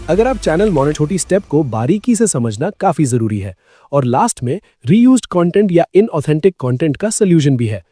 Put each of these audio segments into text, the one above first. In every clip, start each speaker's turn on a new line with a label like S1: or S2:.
S1: अगर आप channel monitor छोटी स्टेप को बारीकी से समझना काफी जरूरी है। और लास्ट में रीयूज्ड कंटेंट या इनऑथेंटिक कंटेंट का सॉल्यूशन भी है।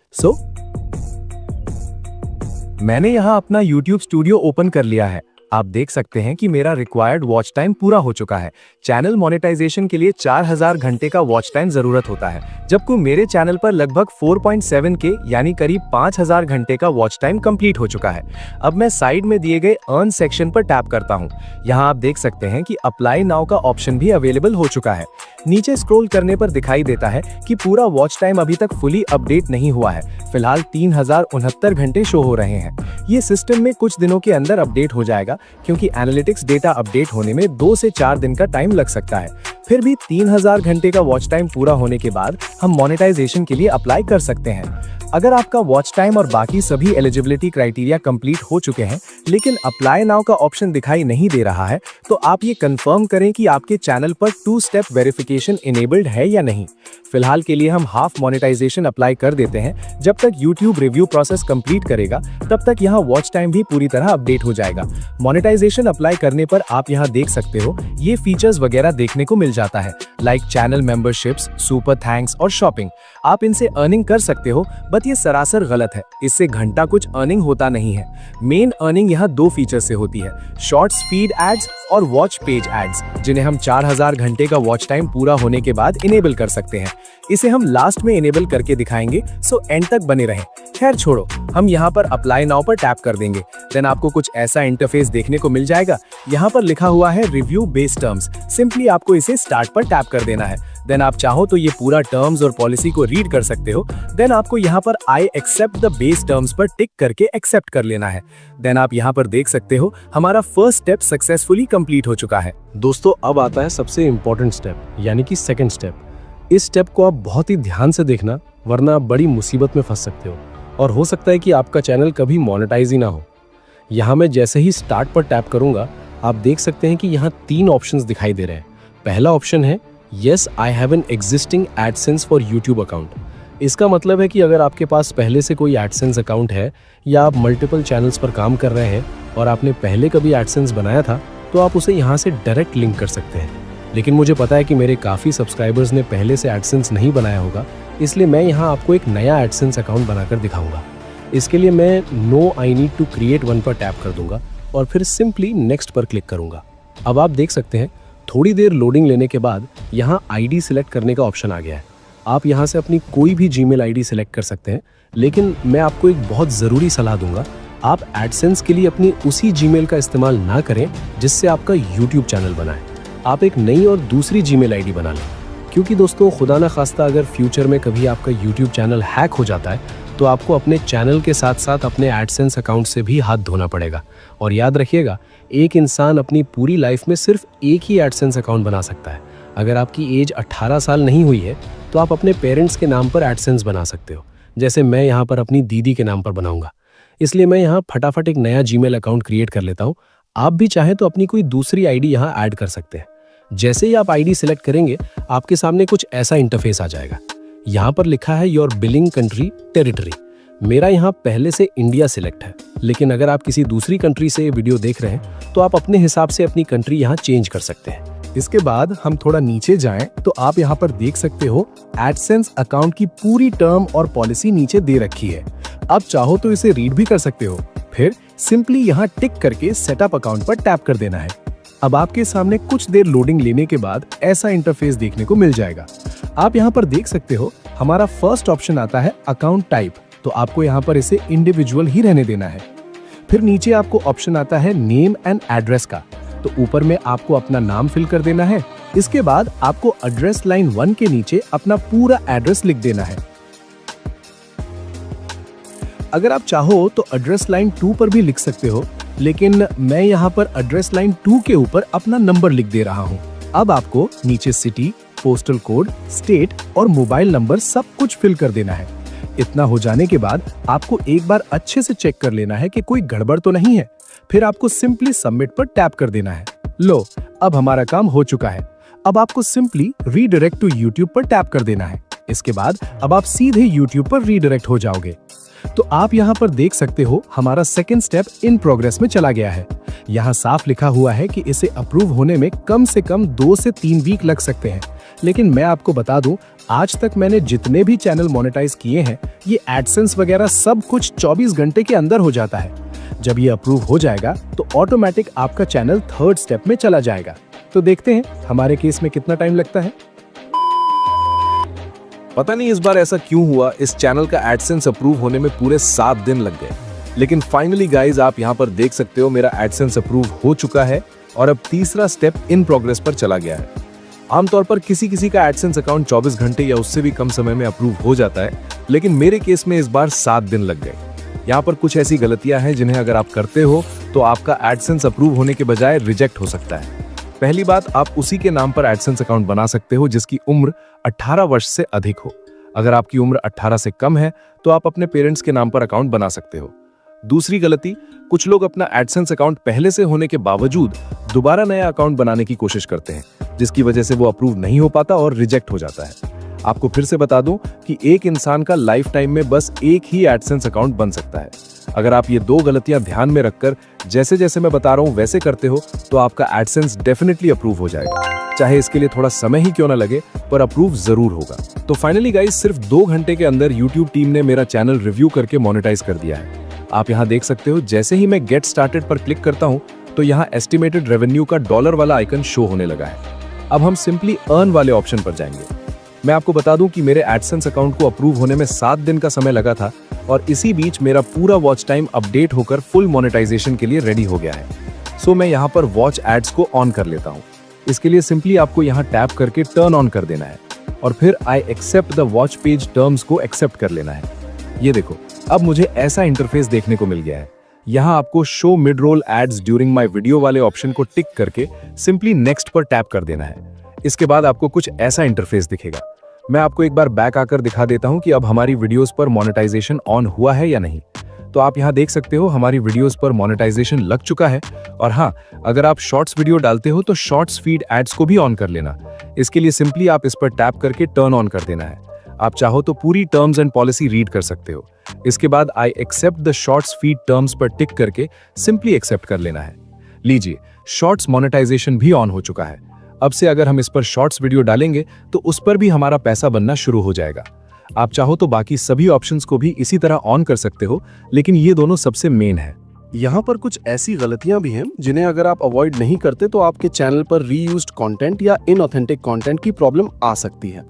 S2: मैंने यहाँ अपना YouTube स्टूडियो ओपन कर लिया है। आप देख सकते हैं कि मेरा रिक्वायर्ड वॉच टाइम पूरा हो चुका है। चैनल मोनेटाइजेशन के लिए 4000 घंटे का वॉच टाइम जरूरत होता है, जबकि मेरे चैनल पर लगभग 4.7 के यानी करीब 5000 घंटे का वॉच टाइम कंप्लीट हो चुका है। अब मैं साइड में दिए गए अर्न सेक्शन पर टैप करता हूं। यहाँ आप देख सकते हैं कि अप्लाई नाउ का ऑप्शन भी अवेलेबल हो चुका है। नीचे स्क्रॉल करने पर दिखाई देता है कि पूरा वॉच टाइम अभी तक फुली अपडेट नहीं हुआ है। फिलहाल 3069 घंटे शो हो रहे हैं। ये सिस्टम में कुछ दिनों के अंदर अपडेट हो जाएगा, क्योंकि एनालिटिक्स डेटा अपडेट होने में 2 से 4 दिन का टाइम लग सकता है। फिर भी 3000 घंटे का वॉच टाइम पूरा होने के बाद हम मोनेटाइजेशन के लिए अप्लाई कर सकते हैं। अगर आपका वॉच टाइम और बाकी सभी एलिजिबिलिटी क्राइटेरिया कंप्लीट हो चुके हैं, लेकिन अप्लाई नाउ का ऑप्शन दिखाई नहीं दे रहा है, तो आप ये कंफर्म करें कि आपके चैनल पर 2 स्टेप वेरिफिकेशन इनेबल्ड है या नहीं। फिलहाल के लिए हम हाफ मोनेटाइजेशन अप्लाई कर देते हैं। जब तक YouTube रिव्यू प्रोसेस कंप्लीट करेगा, तब तक यहाँ वॉच टाइम भी पूरी तरह अपडेट हो जाएगा। मोनेटाइजेशन अप्लाई करने पर आप यहाँ देख सकते हो ये फीचर्स वगैरह देखने को मिल जाता है, like channel memberships, super thanks और शॉपिंग। आप इनसे अर्निंग कर सकते हो, बट ये सरासर गलत है। इससे घंटा कुछ अर्निंग होता नहीं है। मेन अर्निंग यहाँ 2 फीचर से होती है, शॉर्ट्स फीड एड्स और वॉच पेज एड्स, जिन्हें हम 4000 घंटे का वॉच टाइम पूरा होने के बाद इनेबल कर सकते हैं। इसे हम लास्ट में इनेबल करके दिखाएंगे, सो एंड तक बने रहें। खैर छोड़ो, हम यहाँ पर अप्लाई नाउ पर टैप कर देंगे। देन आपको कुछ ऐसा इंटरफेस देखने को मिल जाएगा। यहाँ पर लिखा हुआ है रिव्यू बेस्ड टर्म्स। सिंपली आपको इसे स्टार्ट पर टैप कर देना है। देन आप चाहो तो ये पूरा टर्म्स और पॉलिसी को रीड कर सकते हो। देन आपको यहाँ पर I accept the base terms पर टिक करके एक्सेप्ट कर लेना है। देन आप यहाँ पर देख सकते हो हमारा फर्स्ट स्टेप सक्सेसफुली कंप्लीट हो चुका है।
S1: दोस्तों, अब आता है सबसे इंपॉर्टेंट स्टेप, यानी कि सेकंड स्टेप। इस स्टेप को आप बहुत ही ध्यान से देखना, वरना आप बड़ी मुसीबत में फंस सकते हो और हो सकता है कि आपका चैनल कभी मोनेटाइज ही ना हो। यहाँ मैं जैसे ही स्टार्ट पर टैप करूंगा, आप देख सकते हैं कि यहाँ 3 ऑप्शंस दिखाई दे रहे हैं। पहला ऑप्शन है yes I have an existing AdSense for YouTube account. इसका मतलब है कि अगर आपके पास पहले से कोई एडसेंस अकाउंट है या आप मल्टीपल चैनल्स पर काम कर रहे हैं और आपने पहले कभी एडसेंस बनाया था, तो आप उसे यहाँ से डायरेक्ट लिंक कर सकते हैं। लेकिन मुझे पता है कि मेरे काफ़ी सब्सक्राइबर्स ने पहले से एडसेंस नहीं बनाया होगा, इसलिए मैं यहाँ आपको एक नया एडसेंस अकाउंट बनाकर दिखाऊंगा। इसके लिए मैं no I need to create one पर टैप कर दूंगा और फिर सिंपली नेक्स्ट पर क्लिक करूंगा। अब आप देख सकते हैं थोड़ी देर लोडिंग लेने के बाद यहाँ आईडी सिलेक्ट करने का ऑप्शन आ गया है। आप यहाँ से अपनी कोई भी जीमेल आईडी सिलेक्ट कर सकते हैं, लेकिन मैं आपको एक बहुत ज़रूरी सलाह दूंगा, आप एडसेंस के लिए अपनी उसी जीमेल का इस्तेमाल ना करें जिससे आपका यूट्यूब चैनल बना है। आप एक नई और दूसरी जीमेल आईडी बना लें, क्योंकि दोस्तों खुदा ना खास्ता अगर फ्यूचर में कभी आपका यूट्यूब चैनल हैक हो जाता है, तो आपको अपने चैनल के साथ साथ अपने एडसेंस अकाउंट से भी हाथ धोना पड़ेगा। और याद रखिएगा, एक इंसान अपनी पूरी लाइफ में सिर्फ एक ही एडसेंस अकाउंट बना सकता है। अगर आपकी एज 18 साल नहीं हुई है, तो आप अपने पेरेंट्स के नाम पर एडसेंस बना सकते हो, जैसे मैं यहाँ पर अपनी दीदी के नाम पर बनाऊंगा। इसलिए मैं यहाँ फटाफट एक नया जीमेल अकाउंट क्रिएट कर लेता हूँ। आप भी चाहें तो अपनी कोई दूसरी आईडी यहाँ ऐड कर सकते हैं। जैसे ही आप आईडी सिलेक्ट करेंगे, आपके सामने कुछ ऐसा इंटरफेस आ जाएगा। यहाँ पर लिखा है योर बिलिंग कंट्री टेरिटरी। मेरा यहाँ पहले से इंडिया सिलेक्ट है, लेकिन अगर आप किसी दूसरी कंट्री से वीडियो देख रहे हैं, तो आप अपने हिसाब से अपनी कंट्री यहाँ चेंज कर सकते हैं। इसके बाद हम थोड़ा नीचे जाएं तो आप यहाँ पर देख सकते हो एडसेंस अकाउंट की पूरी टर्म और पॉलिसी नीचे दे रखी है। अब चाहो तो इसे रीड भी कर सकते हो। फिर सिंपली यहाँ टिक करके सेटअप अकाउंट पर टैप कर देना है। अब आपके सामने कुछ देर लोडिंग लेने के बाद ऐसा इंटरफेस देखने को मिल जाएगा। आप यहाँ पर देख सकते हो हमारा फर्स्ट ऑप्शन आता है अकाउंट टाइप, तो आपको यहाँ पर इसे इंडिविजुअल ही रहने देना है। फिर नीचे आपको ऑप्शन आता है नेम एंड एड्रेस का, तो ऊपर में आपको अपना नाम फिल कर देना है। इसके बाद आपको एड्रेस लाइन 1 के नीचे अपना पूरा एड्रेस लिख देना है। अगर आप चाहो तो एड्रेस लाइन 2 पर भी लिख सकते हो, लेकिन मैं यहाँ पर एड्रेस लाइन 2 के ऊपर अपना नंबर लिख दे रहा हूँ। अब आपको नीचे सिटी, पोस्टल कोड, स्टेट और मोबाइल नंबर सब कुछ फिल कर देना है। इतना हो जाने के बाद आपको एक बार अच्छे से चेक कर लेना है कि कोई गड़बड़ तो नहीं है। फिर आपको सिंपली सबमिट पर टैप कर देना है। लो, अब हमारा काम हो चुका है। अब आपको सिंपली रीडायरेक्ट टू यूट्यूब पर टैप कर देना है। इसके बाद अब आप सीधे यूट्यूब पर रीडायरेक्ट हो जाओगे। तो आप यहाँ पर देख सकते हो हमारा सेकंड स्टेप इन प्रोग्रेस में चला गया है। यहाँ साफ लिखा हुआ है कि इसे अप्रूव होने में कम से कम 2 से 3 वीक लग सकते हैं। लेकिन मैं आपको बता दूं, आज तक मैंने जितने भी चैनल मोनेटाइज किए हैं, ये एडसेंस वगैरह सब कुछ 24 घंटे के अंदर हो जाता है। जब ये अप्रूव हो जाएगा तो ऑटोमेटिक आपका चैनल 3rd स्टेप में चला जाएगा। तो देखते हैं हमारे केस में कितना टाइम लगता है।
S3: पता नहीं इस बार ऐसा क्यों हुआ, इस चैनल का एडसेंस अप्रूव होने में पूरे 7 दिन लग गए। लेकिन फाइनली गाइज आप यहाँ पर देख सकते हो मेरा एडसेंस अप्रूव हो चुका है और अब तीसरा स्टेप इन प्रोग्रेस पर चला गया है। आमतौर पर किसी किसी का एडसेंस अकाउंट 24 घंटे या उससे भी कम समय में अप्रूव हो जाता है, लेकिन मेरे केस में इस बार 7 दिन लग गए। यहाँ पर कुछ ऐसी गलतियां हैं जिन्हें अगर आप करते हो तो आपका एडसेंस अप्रूव होने के बजाय रिजेक्ट हो सकता है। पहली बात, आप उसी के नाम पर एडसेंस अकाउंट बना सकते हो जिसकी उम्र 18 वर्ष से अधिक हो। अगर आपकी उम्र 18 से कम है तो आप अपने पेरेंट्स के नाम पर अकाउंट बना सकते हो। दूसरी गलती, कुछ लोग अपना एडसेंस अकाउंट पहले से होने के बावजूद दोबारा नया अकाउंट बनाने की कोशिश करते हैं, जिसकी वजह से वो अप्रूव नहीं हो पाता और रिजेक्ट हो जाता है। आपको फिर से बता दूं कि एक इंसान का लाइफ टाइम में बस एक ही एडसेंस अकाउंट बन सकता है। अगर आप ये 2 गलतियां ध्यान में रखकर जैसे जैसे मैं बता रहा हूं वैसे करते हो तो आपका एडसेंस डेफिनेटली अप्रूव हो जाएगा। चाहे इसके लिए थोड़ा समय ही क्यों ना लगे, पर अप्रूव जरूर होगा। तो फाइनली गाइस, सिर्फ 2 घंटे के अंदर YouTube टीम ने मेरा चैनल रिव्यू करके मोनेटाइज कर दिया है। आप यहाँ देख सकते हो, जैसे ही मैं गेट स्टार्टेड पर क्लिक करता हूँ तो यहाँ एस्टिमेटेड रेवेन्यू का डॉलर वाला आइकन शो होने लगा है। अब हम सिंपली अर्न वाले ऑप्शन पर जाएंगे। मैं आपको बता दूं कि मेरे एडसेंस अकाउंट को अप्रूव होने में 7 दिन का समय लगा था और इसी बीच मेरा पूरा वॉच टाइम अपडेट होकर फुल मोनेटाइजेशन के लिए रेडी हो गया है। सो मैं यहाँ पर वॉच एड्स को ऑन कर लेता हूँ। इसके लिए सिंपली आपको यहाँ टैप करके टर्न ऑन कर देना है और फिर I accept the watch page terms को एक्सेप्ट कर लेना है। ये देखो, अब मुझे ऐसा इंटरफेस देखने को मिल गया है। यहाँ आपको show mid roll ads during my video वाले ऑप्शन को टिक करके सिंपली नेक्स्ट पर टैप कर देना है। इसके बाद आपको कुछ ऐसा इंटरफेस दिखेगा। मैं आपको एक बार बैक आकर दिखा देता हूं कि अब हमारी वीडियोस पर मोनेटाइजेशन ऑन हुआ है या नहीं। तो आप यहां देख सकते हो हमारी वीडियोस पर मोनेटाइजेशन लग चुका है। और हाँ, अगर आप शॉर्ट्स वीडियो डालते हो तो शॉर्ट्स फीड एड्स को भी ऑन कर लेना। इसके लिए सिंपली आप इस पर टैप करके टर्न ऑन कर देना है। आप चाहो तो पूरी टर्म्स एंड पॉलिसी रीड कर सकते हो। इसके बाद I accept the shorts feed terms पर टिक करके सिंपली एक्सेप्ट कर लेना है। लीजिए, शॉर्ट्स मोनेटाइजेशन भी ऑन हो चुका है। अब से अगर हम इस पर शॉर्ट्स वीडियो डालेंगे तो उस पर भी हमारा पैसा बनना शुरू हो जाएगा। आप चाहो तो बाकी सभी ऑप्शंस को भी इसी तरह ऑन कर सकते हो, लेकिन ये दोनों सबसे मेन है।
S1: यहाँ पर कुछ ऐसी गलतियां भी हैं जिन्हें अगर आप अवॉइड नहीं करते तो आपके चैनल पर रीयूज्ड कंटेंट या इनऑथेंटिक कंटेंट की प्रॉब्लम आ सकती है।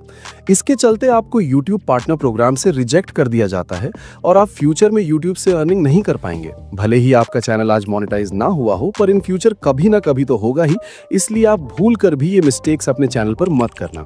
S1: इसके चलते आपको YouTube पार्टनर प्रोग्राम से रिजेक्ट कर दिया जाता है और आप फ्यूचर में YouTube से अर्निंग नहीं कर पाएंगे। भले ही आपका चैनल आज मोनेटाइज ना हुआ हो, पर इन फ्यूचर कभी ना कभी तो होगा ही, इसलिए आप भूल कर भी ये मिस्टेक्स अपने चैनल पर मत करना।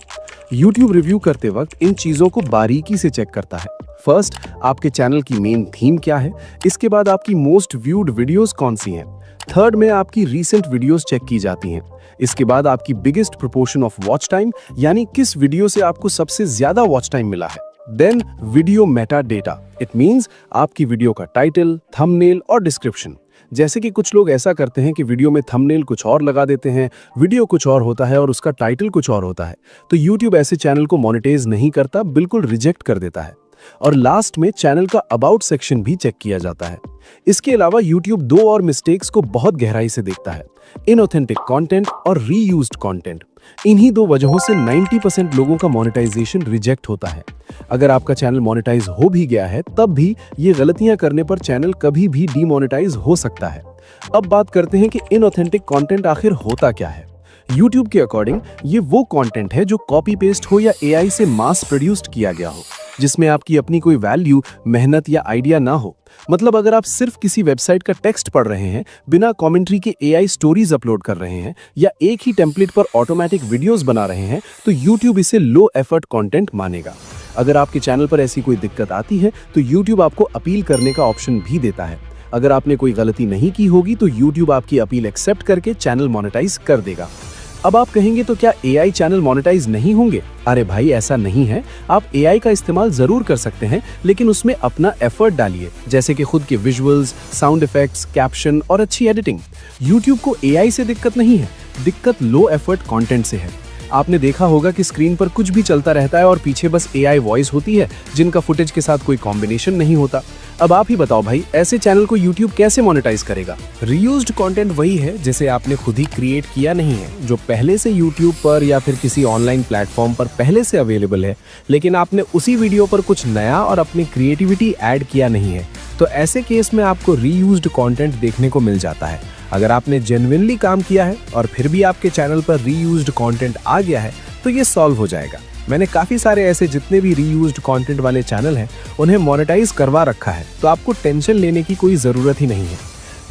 S1: YouTube रिव्यू करते वक्त इन चीजों को बारीकी से चेक करता है। फर्स्ट, आपके चैनल की मेन थीम क्या है। इसके बाद आपकी मोस्ट व्यूड वीडियोस कौन सी हैं। थर्ड में आपकी रीसेंट वीडियोस चेक की जाती हैं। इसके बाद आपकी biggest proportion of watch time, यानी किस वीडियो से आपको सबसे ज्यादा वॉच टाइम मिला है। Then video metadata, it means आपकी वीडियो का टाइटल, थंबनेल और डिस्क्रिप्शन। जैसे कि कुछ लोग ऐसा करते हैं कि वीडियो में थंबनेल कुछ और लगा देते हैं, वीडियो कुछ और होता है और उसका टाइटल कुछ और होता है, तो YouTube ऐसे चैनल को मोनेटाइज नहीं करता, बिल्कुल रिजेक्ट कर देता है। और लास्ट में चैनल का अबाउट सेक्शन भी चेक किया जाता है। इसके अलावा YouTube 2 और मिस्टेक्स को बहुत गहराई से देखता है, इनऑथेंटिक कंटेंट और रीयूज्ड कंटेंट। इन्हीं 2 वजहों से 90% लोगों का मोनेटाइजेशन रिजेक्ट होता है। अगर आपका चैनल मोनेटाइज हो भी गया है तब भी ये गलतियां करने पर चैनल कभी भी डीमोनेटाइज हो सकता है। अब बात करते हैं कि इनऑथेंटिक कंटेंट आखिर होता क्या है। YouTube के अकॉर्डिंग ये वो कंटेंट है जो कॉपी पेस्ट हो या AI से मास प्रोड्यूस्ड किया गया हो, जिसमें आपकी अपनी कोई वैल्यू, मेहनत या आइडिया ना हो। मतलब अगर आप सिर्फ किसी वेबसाइट का टेक्स्ट पढ़ रहे हैं, बिना कमेंट्री के AI स्टोरीज अपलोड कर रहे हैं या एक ही टेम्पलेट पर ऑटोमेटिक वीडियोस बना रहे हैं, तो YouTube इसे लो एफर्ट कंटेंट मानेगा। अगर आपके चैनल पर ऐसी कोई दिक्कत आती है तो YouTube आपको अपील करने का ऑप्शन भी देता है। अगर आपने कोई गलती नहीं की होगी तो YouTube आपकी अपील एक्सेप्ट करके चैनल मोनेटाइज कर देगा। अब आप कहेंगे तो क्या AI चैनल मोनेटाइज नहीं होंगे? अरे भाई, ऐसा नहीं है। आप AI का इस्तेमाल जरूर कर सकते हैं, लेकिन उसमें अपना एफर्ट डालिए, जैसे कि खुद के विजुअल्स, साउंड इफेक्ट्स, कैप्शन और अच्छी एडिटिंग। YouTube को AI से दिक्कत नहीं है, दिक्कत लो एफर्ट कंटेंट से है।
S3: आपने देखा होगा कि स्क्रीन पर कुछ भी चलता रहता है और पीछे बस AI वॉइस होती है जिनका फुटेज के साथ कोई कॉम्बिनेशन नहीं होता। अब आप ही बताओ भाई, ऐसे चैनल को YouTube कैसे मोनेटाइज करेगा?
S1: रीयूज्ड कंटेंट वही है जिसे आपने खुद ही क्रिएट किया नहीं है, जो पहले से YouTube पर या फिर किसी ऑनलाइन प्लेटफॉर्म पर पहले से अवेलेबल है, लेकिन आपने उसी वीडियो पर कुछ नया और अपनी क्रिएटिविटी ऐड किया नहीं है। तो ऐसे केस में आपको रीयूज्ड कंटेंट देखने को मिल जाता है। अगर आपने जेन्युइनली काम किया है और फिर भी आपके चैनल पर रीयूज्ड कंटेंट आ गया है तो ये सॉल्व हो जाएगा। मैंने काफ़ी सारे ऐसे जितने भी रीयूज्ड कंटेंट वाले चैनल हैं उन्हें मोनेटाइज करवा रखा है, तो आपको टेंशन लेने की कोई ज़रूरत ही नहीं है।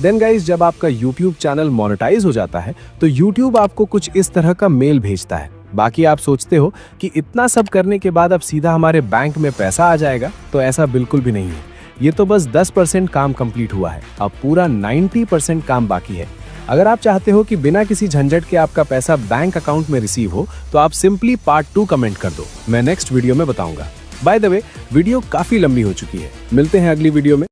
S1: देन गाइस, जब आपका यूट्यूब चैनल मोनेटाइज हो जाता है तो यूट्यूब आपको कुछ इस तरह का मेल भेजता है। बाकी आप सोचते हो कि इतना सब करने के बाद अब सीधा हमारे बैंक में पैसा आ जाएगा, तो ऐसा बिल्कुल भी नहीं है। ये तो बस 10% काम कंप्लीट हुआ है, अब पूरा 90% काम बाकी है। अगर आप चाहते हो कि बिना किसी झंझट के आपका पैसा बैंक अकाउंट में रिसीव हो तो आप सिंपली पार्ट 2 कमेंट कर दो, मैं नेक्स्ट वीडियो में बताऊंगा। बाय द वे, वीडियो काफी लंबी हो चुकी है, मिलते हैं अगली वीडियो में।